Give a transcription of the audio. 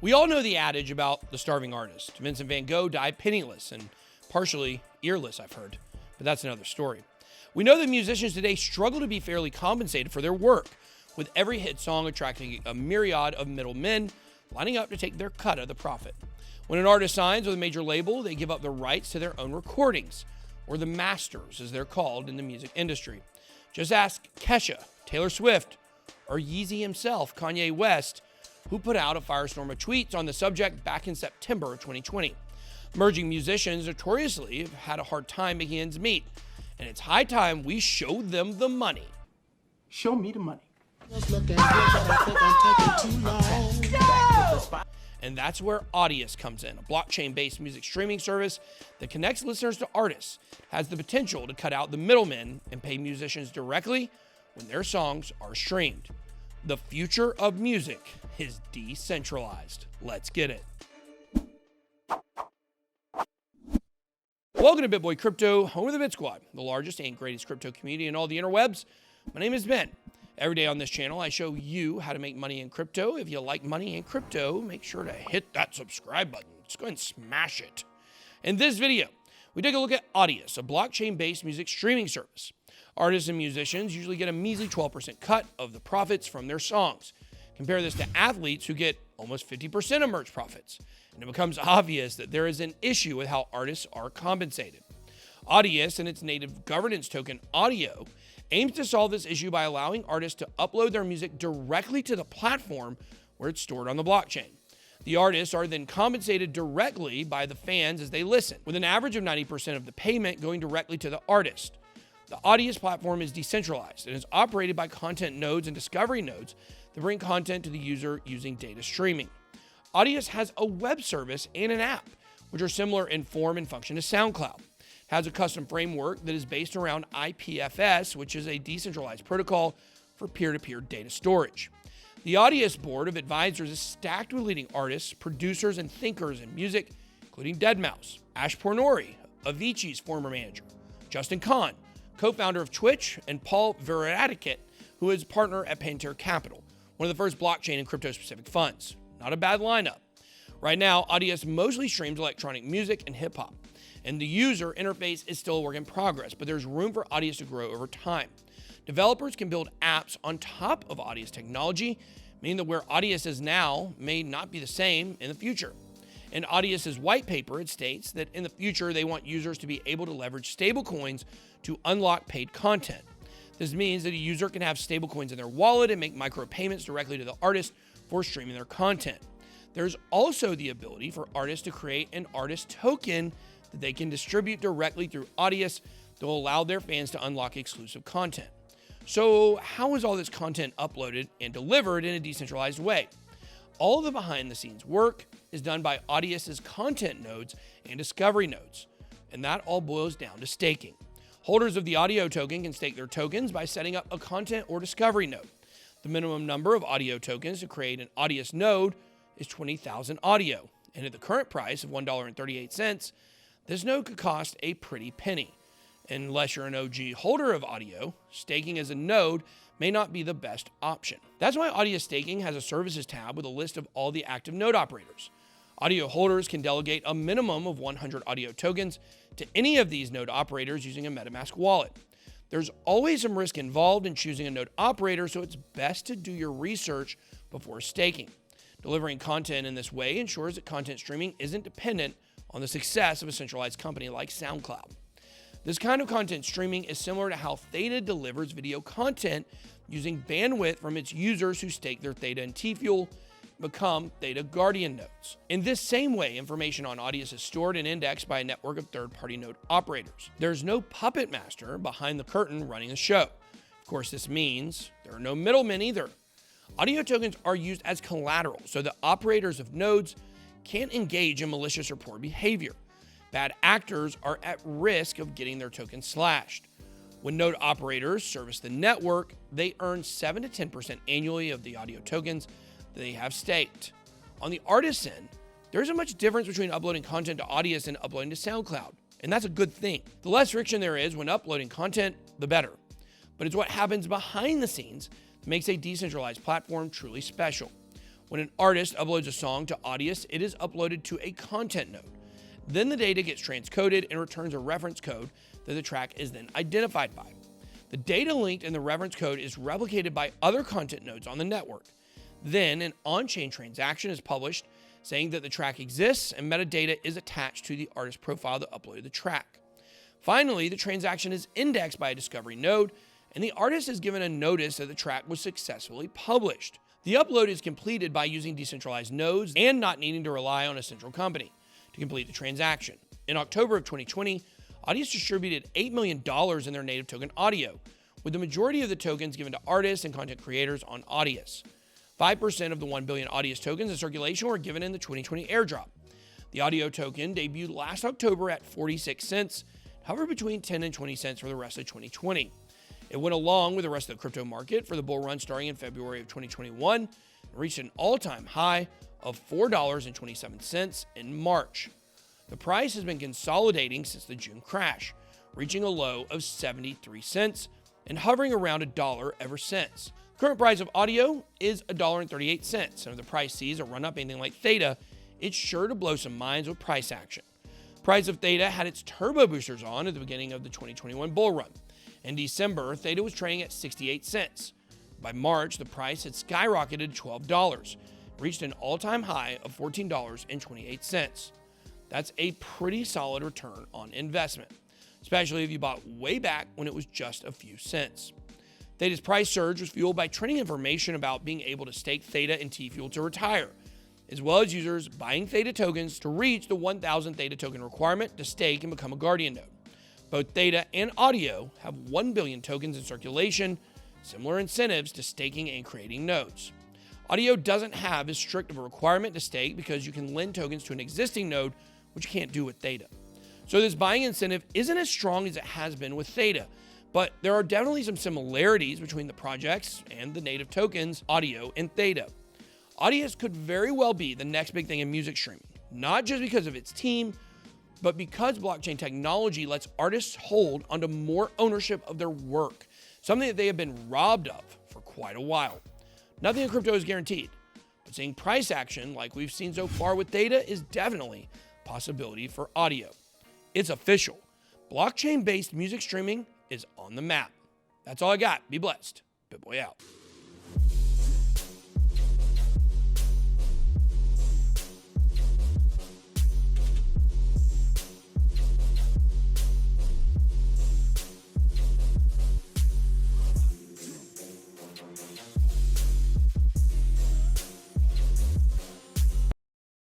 We all know the adage about the starving artist. Vincent van Gogh died penniless and partially earless, I've heard, but that's another story. We know that musicians today struggle to be fairly compensated for their work, with every hit song attracting a myriad of middlemen lining up to take their cut of the profit. When an artist signs with a major label, they give up the rights to their own recordings, or the masters, as they're called in the music industry. Just ask Kesha, Taylor Swift, or Yeezy himself, Kanye West, who put out a firestorm of tweets on the subject back in September of 2020. Emerging musicians notoriously have had a hard time making ends meet, and it's high time we showed them the money. Show me the money. And that's where Audius comes in, a blockchain-based music streaming service that connects listeners to artists, has the potential to cut out the middlemen and pay musicians directly when their songs are streamed. The future of music is decentralized. Let's get it. Welcome to BitBoy Crypto, home of the Bit Squad, the largest and greatest crypto community in all the interwebs. My name is Ben. Every day on this channel, I show you how to make money in crypto. If you like money in crypto, make sure to hit that subscribe button. Just go ahead and smash it. In this video, we take a look at Audius, a blockchain-based music streaming service. Artists and musicians usually get a measly 12% cut of the profits from their songs. Compare this to athletes who get almost 50% of merch profits. And it becomes obvious that there is an issue with how artists are compensated. Audius and its native governance token, Audio, aims to solve this issue by allowing artists to upload their music directly to the platform where it's stored on the blockchain. The artists are then compensated directly by the fans as they listen, with an average of 90% of the payment going directly to the artist. The Audius platform is decentralized and is operated by content nodes and discovery nodes that bring content to the user using data streaming. Audius has a web service and an app, which are similar in form and function to SoundCloud. It has a custom framework that is based around IPFS, which is a decentralized protocol for peer-to-peer data storage. The Audius board of advisors is stacked with leading artists, producers, and thinkers in music, including deadmau5, Ash Pornori, Avicii's former manager, Justin Kan, co-founder of Twitch, and Paul Veraticat, who is partner at Pantera Capital, one of the first blockchain and crypto-specific funds. Not a bad lineup. Right now, Audius mostly streams electronic music and hip-hop, and the user interface is still a work in progress, but there's room for Audius to grow over time. Developers can build apps on top of Audius technology, meaning that where Audius is now may not be the same in the future. In Audius's white paper, it states that in the future, they want users to be able to leverage stablecoins to unlock paid content. This means that a user can have stablecoins in their wallet and make micropayments directly to the artist for streaming their content. There's also the ability for artists to create an artist token that they can distribute directly through Audius that will allow their fans to unlock exclusive content. So how is all this content uploaded and delivered in a decentralized way? All of the behind-the-scenes work is done by Audius's content nodes and discovery nodes, and that all boils down to staking. Holders of the audio token can stake their tokens by setting up a content or discovery node. The minimum number of audio tokens to create an Audius node is 20,000 audio, and at the current price of $1.38, this node could cost a pretty penny. Unless you're an OG holder of audio, staking as a node may not be the best option. That's why Audius Staking has a services tab with a list of all the active node operators. Audio holders can delegate a minimum of 100 audio tokens to any of these node operators using a MetaMask wallet. There's always some risk involved in choosing a node operator, so it's best to do your research before staking. Delivering content in this way ensures that content streaming isn't dependent on the success of a centralized company like SoundCloud. This kind of content streaming is similar to how THETA delivers video content using bandwidth from its users who stake their THETA and T-Fuel, become THETA Guardian nodes. In this same way, information on Audius is stored and indexed by a network of third-party node operators. There's no puppet master behind the curtain running the show. Of course, this means there are no middlemen either. Audio tokens are used as collateral, so the operators of nodes can't engage in malicious or poor behavior. Bad actors are at risk of getting their tokens slashed. When node operators service the network, they earn 7 to 10% annually of the audio tokens that they have staked. On the artist end, there isn't much difference between uploading content to Audius and uploading to SoundCloud, and that's a good thing. The less friction there is when uploading content, the better. But it's what happens behind the scenes that makes a decentralized platform truly special. When an artist uploads a song to Audius, it is uploaded to a content node. Then the data gets transcoded and returns a reference code that the track is then identified by. The data linked in the reference code is replicated by other content nodes on the network. Then an on-chain transaction is published saying that the track exists and metadata is attached to the artist profile that uploaded the track. Finally, the transaction is indexed by a discovery node, and the artist is given a notice that the track was successfully published. The upload is completed by using decentralized nodes and not needing to rely on a central company to complete the transaction. In October of 2020, Audius distributed $8 million in their native token Audio, with the majority of the tokens given to artists and content creators on Audius. 5% of the 1 billion Audius tokens in circulation were given in the 2020 airdrop. The Audio token debuted last October at 46 cents, hovered between 10 and 20 cents for the rest of 2020. It went along with the rest of the crypto market for the bull run starting in February of 2021 and reached an all-time high of $4.27 in March. The price has been consolidating since the June crash, reaching a low of 73 cents and hovering around $1 ever since. Current price of Audio is $1.38, and if the price sees a run up anything like THETA, it's sure to blow some minds with price action. Price of THETA had its turbo boosters on at the beginning of the 2021 bull run. In December, THETA was trading at 68 cents. By March, the price had skyrocketed to $12, reached an all-time high of $14.28. That's a pretty solid return on investment, especially if you bought way back when it was just a few cents. THETA's price surge was fueled by trending information about being able to stake THETA in T-Fuel to retire, as well as users buying THETA tokens to reach the 1,000 THETA token requirement to stake and become a Guardian node. Both THETA and Audio have 1 billion tokens in circulation, similar incentives to staking and creating nodes. Audio doesn't have as strict of a requirement to stake because you can lend tokens to an existing node, which you can't do with THETA. So this buying incentive isn't as strong as it has been with THETA, but there are definitely some similarities between the projects and the native tokens, Audio and THETA. Audius could very well be the next big thing in music streaming, not just because of its team, but because blockchain technology lets artists hold onto more ownership of their work, something that they have been robbed of for quite a while. Nothing in crypto is guaranteed, but seeing price action like we've seen so far with THETA is definitely a possibility for Audio. It's official. Blockchain-based music streaming is on the map. That's all I got. Be blessed. BitBoy out.